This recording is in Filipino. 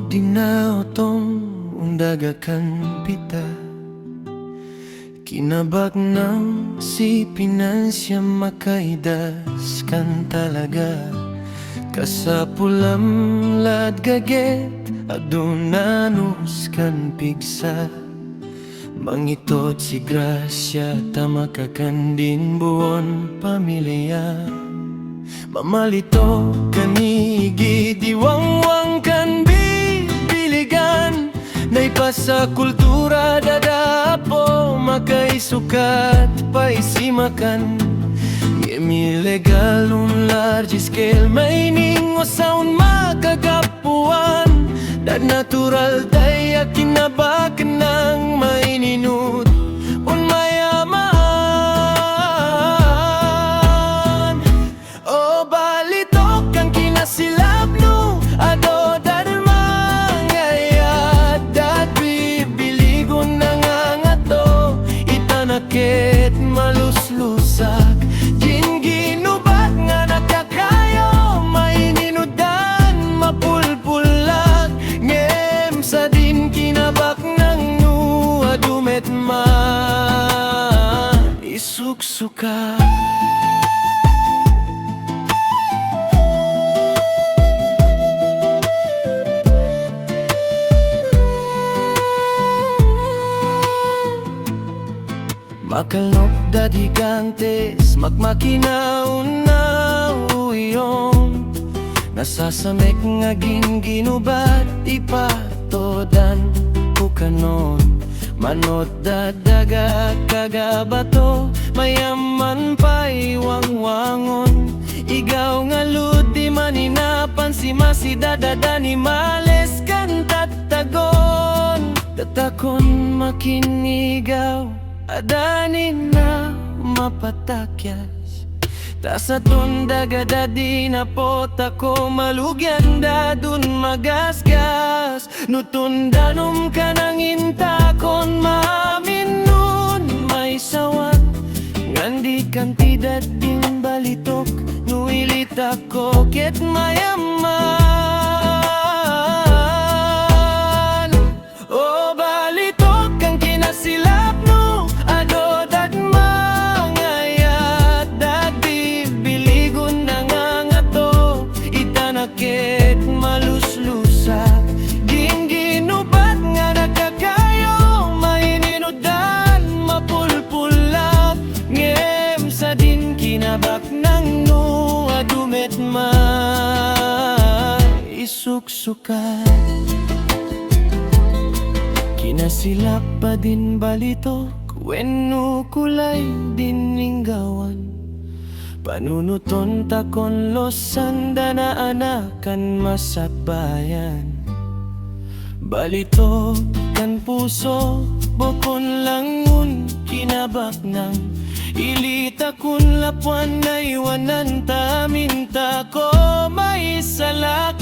dinaotong undagakan pita Kinabak ng si Pinansya makaidas kan talaga Kasapulam lad gaget adunanus kan pigsa Mangitot si Gracia tamakakandin buon pamilya Mamalito kanigi diwangwang kan bibiligan Naipasa kultura dadapo makaisukat paisimakan Ngemi legal un large scale maining o sound makagapuan Dan natural daya kinabakan ng maininut un mayaman O balitok ang kinasilap no ado darmang ayat Dat bibiligon na nga nga to itanakit maluslusak Jin ginubat nga nakakayo maininudan mapulpulag Ngem sa din kinabak ng nuwa dumet ma isuksuka Makalok da gigantes magmakinaon na uyong Nasasamek nga ginubat ipatodan pukanon Manot da daga kagabato mayaman pa iwangwangon Igaw nga ludi maninapan si masidadada ni males kan tatagon Tatakon makinigaw Adanin na mapatakyas Tasatun dagadadi na pota ko malugyan dadun magasgas Nutundanum ka nang intakon maamin nun may sawan Ngandi kantidad din balitok nuilit ako ket mayaman O balitok ang kinasilap no ado dagmang ayat dagdi biligon na nga to itanakit maluslusak ginubat nga nakakayo maininudan mapulpulak ngem sa din kinabak ng nuwa dumet ma isuksukat Kinasilap pa din balito Kwenu kulay dininggawan Panunuton takon losan dana anakan masakbayan Balito kan puso bokon langun kinabak ng Ilita kun lapuan na iwanan ta minta ko may salakan